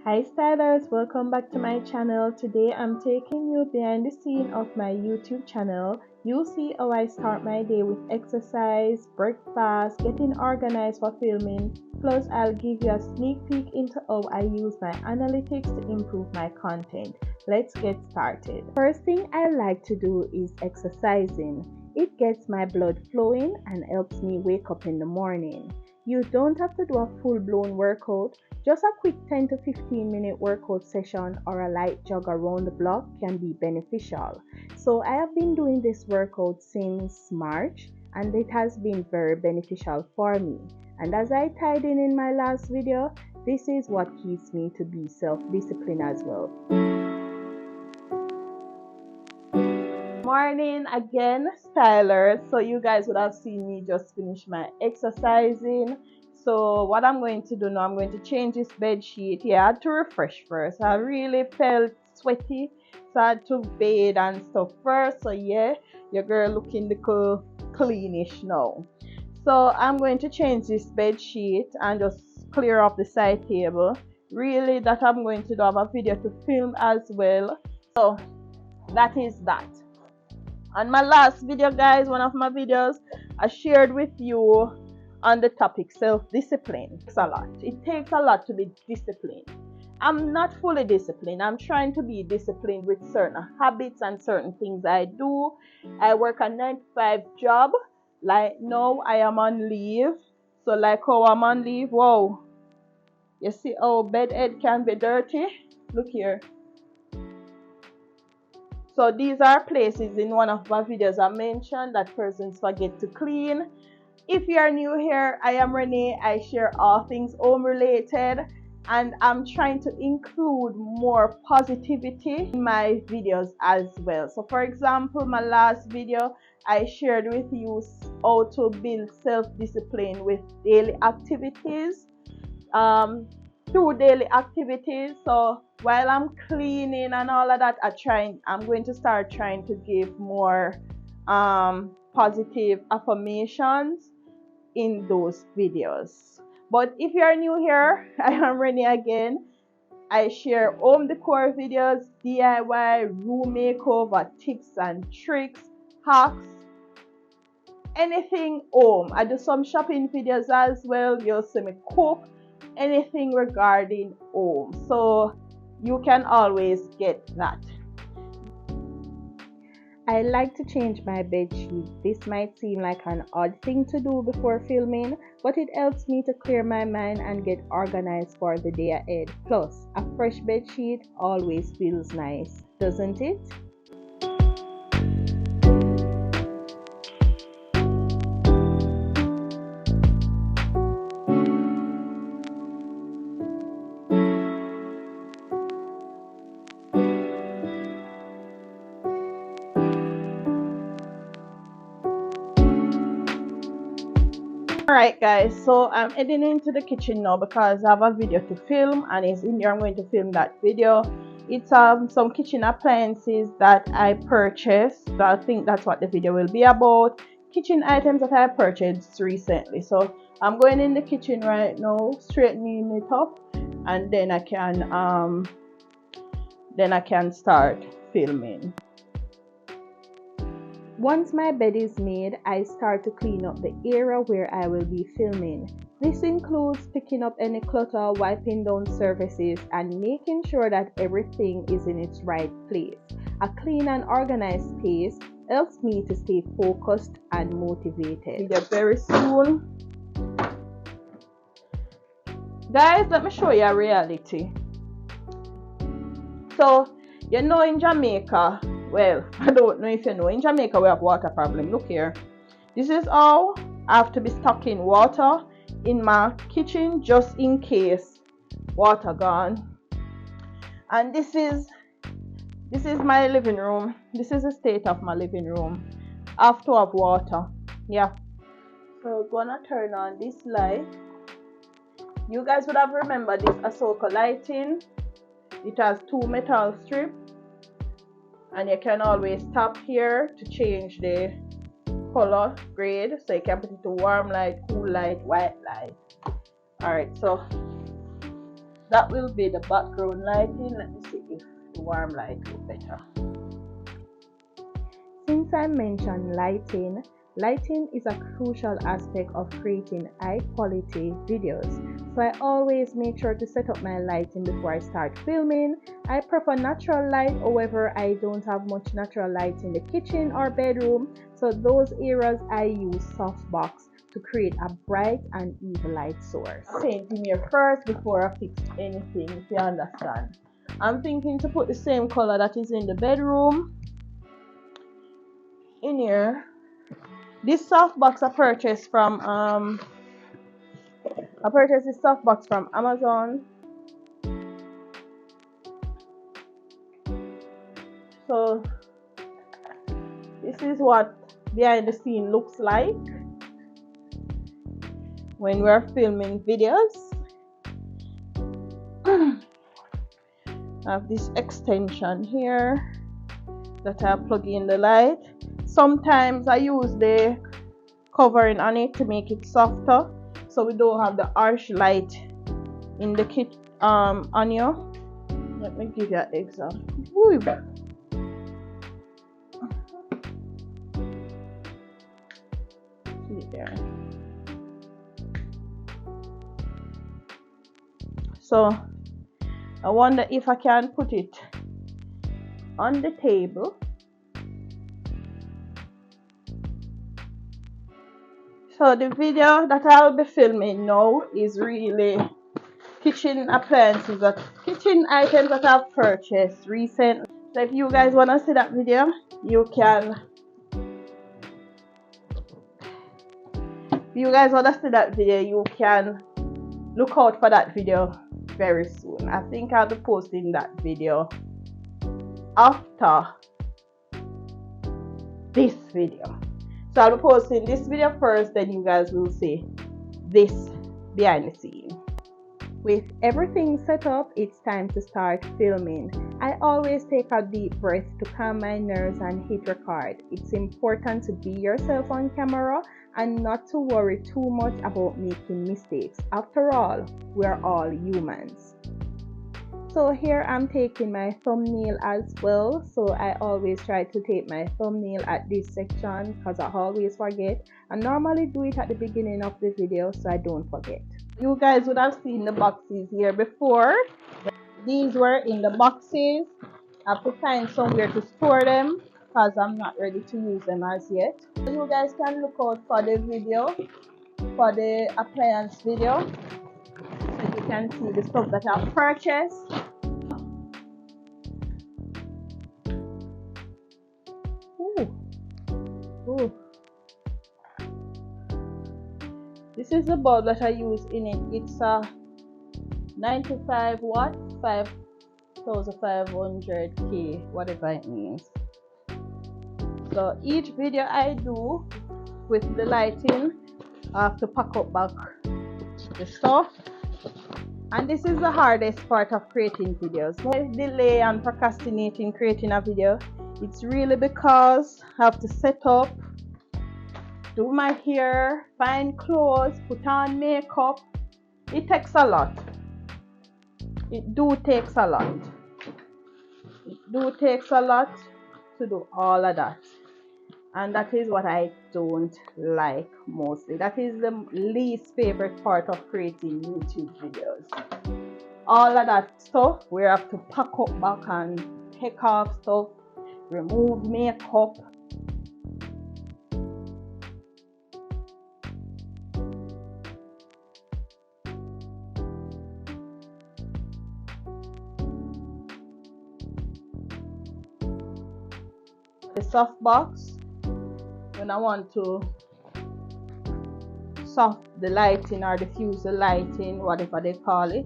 Hi stylers, welcome back to my channel. Today I'm taking you behind the scene of my YouTube channel. You'll see how I start my day with exercise, breakfast, getting organized for filming. Plus I'll give you a sneak peek into how I use my analytics to improve my content. Let's get started. First thing I like to do is exercising. It gets my blood flowing and helps me wake up in the morning. You don't have to do a full-blown workout. Just a quick 10 to 15 minute workout session or a light jog around the block can be beneficial. So I have been doing this workout since March and it has been very beneficial for me. And as I tied in my last video, this is what keeps me to be self-disciplined as well. Morning again, stylers. So you guys would have seen me just finish my exercising. So what I'm going to do now, I'm going to change this bed sheet. Yeah, I had to refresh first. I really felt sweaty, so I had to bathe and stuff first. So yeah, your girl looking little cleanish now. So I'm going to change this bed sheet and just clear up the side table. Really, that I'm going to do. I have a video to film as well. So that is that. On my last video, guys, one of my videos, I shared with you on the topic self-discipline. It takes a lot to be disciplined. I'm not fully disciplined. I'm trying to be disciplined with certain habits and certain things I do. I work a 9-to-5 job. Like now I am on leave. So like how I'm on leave, whoa. You see how bed head can be dirty? Look here. So these are places in one of my videos I mentioned that persons forget to clean. If you are new here, I am Renee. I share all things home related and I'm trying to include more positivity in my videos as well. So for example, my last video, I shared with you how to build self-discipline with daily activities. Through daily activities. So while I'm cleaning and all of that, I'm going to start trying to give more positive affirmations in those videos. But if you are new here, I am Renee again. I share home decor videos, DIY, room makeover tips and tricks, hacks, anything home. I do some shopping videos as well. You'll see me cook, anything regarding home, so you can always get that. I like to change my bed sheet. This might seem like an odd thing to do before filming, but it helps me to clear my mind and get organized for the day ahead. Plus, a fresh bed sheet always feels nice, doesn't it? Alright guys, so I'm heading into the kitchen now because I have a video to film and it's in here. I'm going to film that video. It's some kitchen appliances that I purchased. So I think that's what the video will be about. Kitchen items that I purchased recently. So I'm going in the kitchen right now, straightening it up, and then I can start filming. Once my bed is made, I start to clean up the area where I will be filming. This includes picking up any clutter, wiping down surfaces, and making sure that everything is in its right place. A clean and organized space helps me to stay focused and motivated. Very soon. Guys, let me show you a reality. So, you know in Jamaica, well, I don't know if you know, in Jamaica we have water problem. Look here. This is how I have to be stocking water in my kitchen just in case water gone. And this is my living room. This is the state of my living room. I have to have water. Yeah. So we're gonna turn on this light. You guys would have remembered this Ahsoka lighting. It has 2 metal strips. And you can always tap here to change the color grade, so you can put it to warm light, cool light, white light. Alright, so that will be the background lighting. Let me see if the warm light will better. Since I mentioned lighting, lighting is a crucial aspect of creating high quality videos. So I always make sure to set up my lighting before I start filming. I prefer natural light, however I don't have much natural light in the kitchen or bedroom. So those areas I use softbox to create a bright and even light source. Painting here first before I fix anything, if you understand. I'm thinking to put the same color that is in the bedroom in here. This softbox I purchased this softbox from Amazon. So this is what behind the scene looks like when we're filming videos. I have this extension here that I plug in the light. Sometimes I use the covering on it to make it softer, so we don't have the harsh light in the kit on you. Let me give you an example. Ooh. See there. So I wonder if I can put it on the table. So the video that I'll be filming now is really kitchen appliances, kitchen items that I've purchased recently. So if you guys want to see that video, you can. If you guys want to see that video, you can look out for that video very soon. I think I'll be posting that video after this video. So I'll be posting this video first, then you guys will see this behind the scene. With everything set up, it's time to start filming. I always take a deep breath to calm my nerves and hit record. It's important to be yourself on camera and not to worry too much about making mistakes. After all, we're all humans. So here I'm taking my thumbnail as well. So I always try to take my thumbnail at this section because I always forget. I normally do it at the beginning of the video so I don't forget. You guys would have seen the boxes here before. These were in the boxes. I have to find somewhere to store them because I'm not ready to use them as yet. You guys can look out for the video, for the appliance video, so you can see the stuff that I've purchased. Ooh. This is the bulb that I use in it. It's a 95 watt, 5500K, whatever it means. So each video I do with the lighting, I have to pack up back the stuff. And this is the hardest part of creating videos. When I delay and procrastinate in creating a video, it's really because I have to set up, do my hair, find clothes, put on makeup. It takes a lot. It takes a lot. It takes a lot to do all of that. And that is what I don't like mostly. That is the least favorite part of creating YouTube videos. All of that stuff, we have to pack up back and take off stuff, remove makeup. The softbox, when I want to soft the lighting or diffuse the lighting, whatever they call it.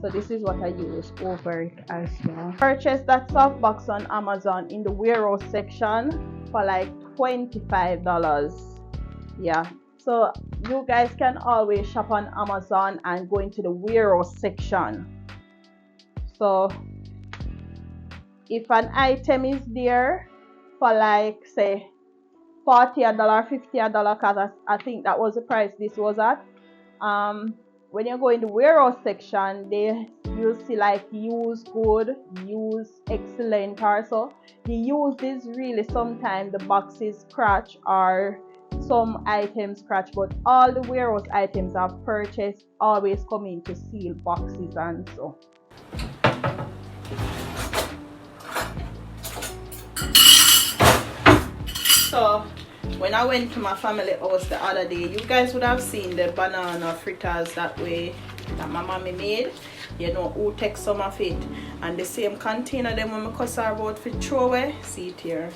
So this is what I use over it as well. Purchased that softbox on Amazon in the warehouse section for like $25. Yeah, so you guys can always shop on Amazon and go into the warehouse section. So if an item is there for like say $40, $50, because I think that was the price this was at, when you go in the warehouse section, you'll see like use good, use excellent, or so. The used is really sometimes the boxes scratch or some items scratch, but all the warehouse items I've purchased always come into sealed boxes and so. So when I went to my family house the other day, you guys would have seen the banana fritters that my mommy made. You know, who take some of it, and the same container them when I cuss her about for throw away. See it here.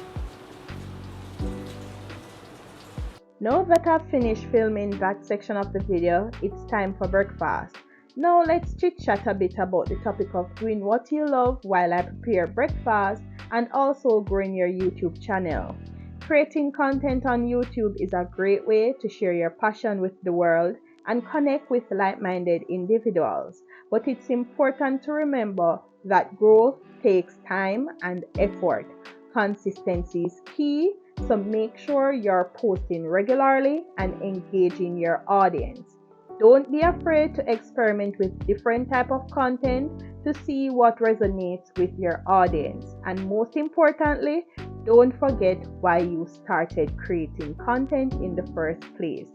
Now that I've finished filming that section of the video, it's time for breakfast. Now let's chit chat a bit about the topic of doing what you love while I prepare breakfast and also growing your YouTube channel. Creating content on YouTube is a great way to share your passion with the world and connect with like-minded individuals. But it's important to remember that growth takes time and effort. Consistency is key, so make sure you're posting regularly and engaging your audience. Don't be afraid to experiment with different type of content to see what resonates with your audience. And most importantly, don't forget why you started creating content in the first place.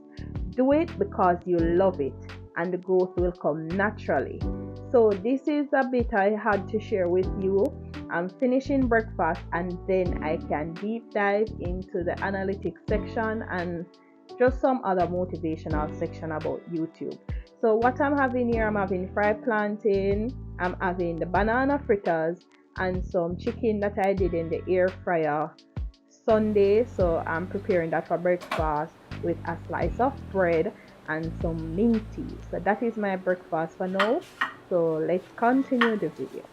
Do it because you love it, and the growth will come naturally. So this is a bit I had to share with you. I'm finishing breakfast and then I can deep dive into the analytics section and just some other motivational section about YouTube. So what I'm having here, I'm having fried plantain, I'm having the banana fritters, and some chicken that I did in the air fryer Sunday. So I'm preparing that for breakfast with a slice of bread and some mint tea. So that is my breakfast for now. So let's continue the video.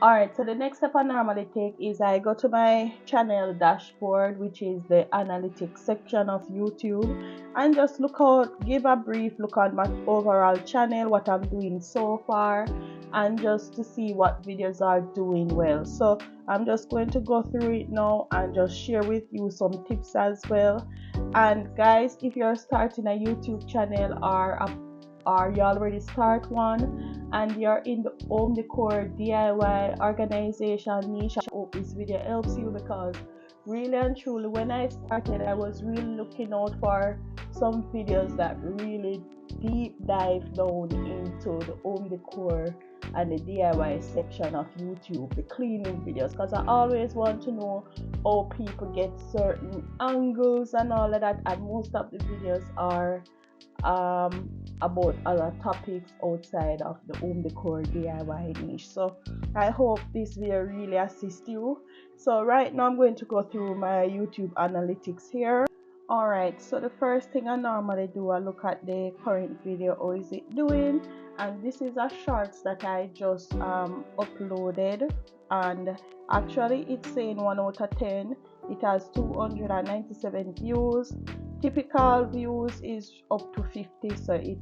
Alright, so the next step I normally take is I go to my channel dashboard, which is the analytics section of YouTube, and just give a brief look on my overall channel, what I'm doing so far, and just to see what videos are doing well. So I'm just going to go through it now and just share with you some tips as well. And guys, if you're starting a YouTube channel or you already start one and you're in the home decor DIY organization niche, I hope this video helps you, because really and truly when I started I was really looking out for some videos that really deep dive down into the home decor and the DIY section of YouTube, the cleaning videos, because I always want to know how people get certain angles and all of that, and most of the videos are about other topics outside of the home decor DIY niche. So I hope this video really assists you. So right now I'm going to go through my YouTube analytics here. Alright, so the first thing I normally do, I look at the current video, how is it doing, and this is a shorts that I just uploaded, and actually it's saying 1 out of 10. It has 297 views. Typical views is up to 50, so it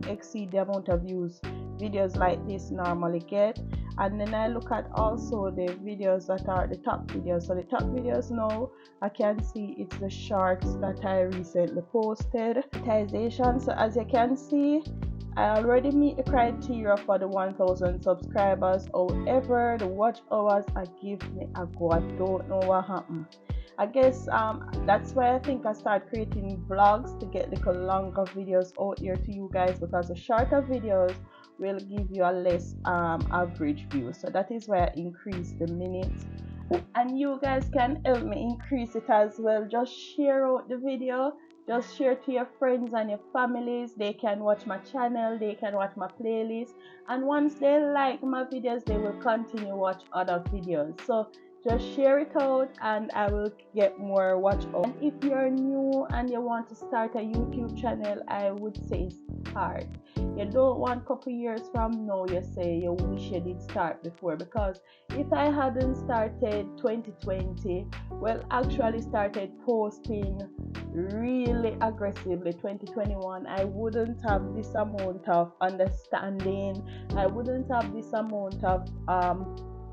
exceeds the amount of views videos like this normally get. And then I look at also the videos that are the top videos. So the top videos now, I can see it's the shorts that I recently posted. Monetization, so as you can see, I already meet the criteria for the 1000 subscribers. However, the watch hours are giving me a go. I don't know what happened. I guess that's why I think I start creating vlogs to get little longer videos out here to you guys, because the shorter videos will give you a less average view. So that is why I increase the minutes, and you guys can help me increase it as well. Just share out the video, just share to your friends and your families. They can watch my channel, they can watch my playlist, and once they like my videos, they will continue watch other videos. So just share it out and I will get more watch out. And if you're new and you want to start a YouTube channel, I would say start. You don't want a couple years from now you say you wish you did start before, because if I hadn't started 2020, well, actually started posting really aggressively 2021, I wouldn't have this amount of understanding, I wouldn't have this amount of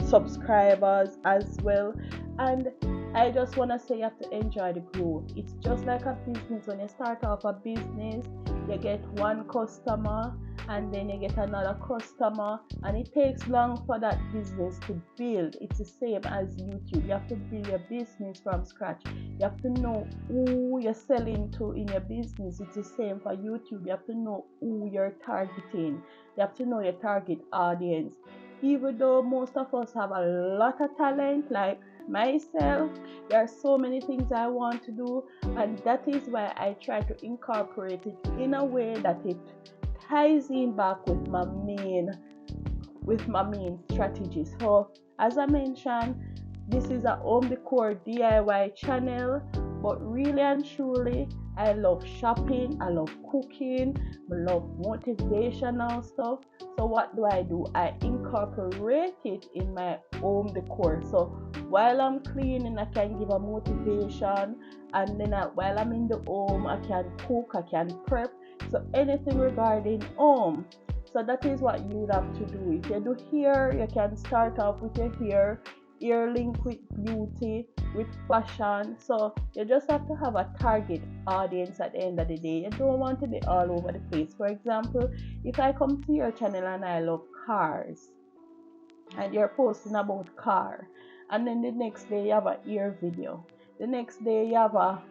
subscribers as well. And I just want to say you have to enjoy the growth. It's just like a business. When you start off a business, you get one customer and then you get another customer, and it takes long for that business to build. It's the same as YouTube. You have to build your business from scratch. You have to know who you're selling to in your business. It's the same for YouTube. You have to know who you're targeting. You have to know your target audience. Even though most of us have a lot of talent, like myself, there are so many things I want to do, and that is why I try to incorporate it in a way that it ties in back with my main strategy. So as I mentioned, this is a home decor DIY channel, but really and truly I love shopping, I love cooking, I love motivational stuff. So what do? I incorporate it in my home decor. So while I'm cleaning, I can give a motivation, and then while I'm in the home, I can cook, I can prep. So anything regarding home. So that is what you would have to do. If you do hair, you can start off with your hair link with beauty, with fashion. So you just have to have a target audience at the end of the day. You don't want to be all over the place. For example, if I come to your channel and I love cars, and you're posting about car, and then the next day you have a hair video, the next day you have a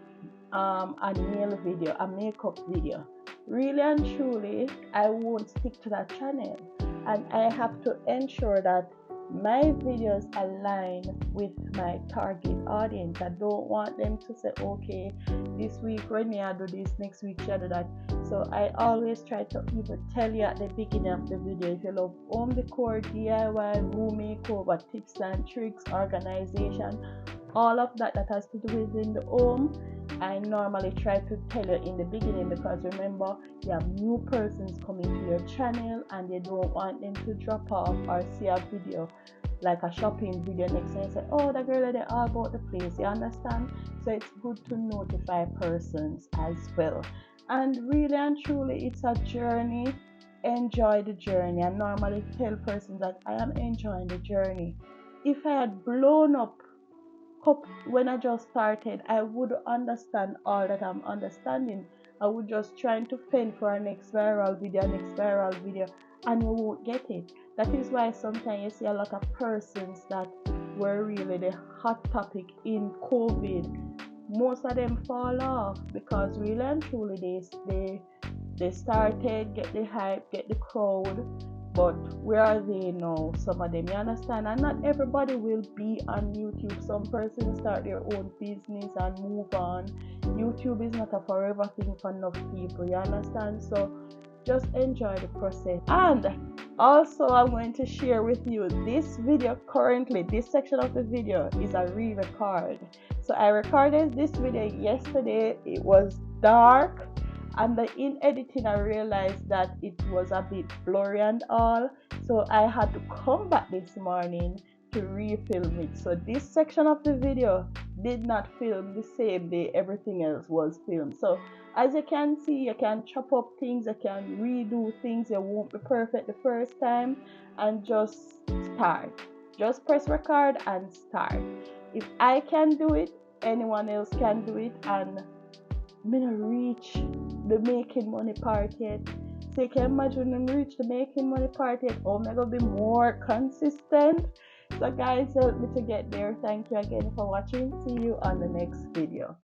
nail video, a makeup video, really and truly I won't stick to that channel, and I have to ensure that my videos align with my target audience. I don't want them to say, okay, this week Renee I do this, next week she do that. So I always try to even tell you at the beginning of the video, if you love home decor, DIY, room makeover, tips and tricks, organization, all of that has to do with in the home, I normally try to tell you in the beginning, because remember, you have new persons coming to your channel and you don't want them to drop off or see a video like a shopping video next time and say, oh, that girl they all about the place, you understand? So it's good to notify persons as well. And really and truly, it's a journey. Enjoy the journey. I normally tell persons that I am enjoying the journey. If I had blown up when I just started, I would understand all that I'm understanding. I would just trying to fend for a next viral video, and you won't get it. That is why sometimes you see a lot of persons that were really the hot topic in COVID. Most of them fall off because really and truly they started, get the hype, get the crowd, but where are they now? Some of them, you understand? And not everybody will be on YouTube. Some persons start their own business and move on. YouTube is not a forever thing for enough people, you understand? So just enjoy the process. And also I'm going to share with you this video currently, this section of the video is a re-record. So I recorded this video yesterday. It was dark, and in editing I realized that it was a bit blurry and all, so I had to come back this morning to refilm it. So this section of the video did not film the same day everything else was filmed. So as you can see, you can chop up things, you can redo things, you won't be perfect the first time, and just start. Just press record and start. If I can do it, anyone else can do it. And I'm gonna reach the making money part yet. So you can imagine when I reach the making money part yet, I'm gonna be more consistent. So guys, help me to get there. Thank you again for watching. See you on the next video.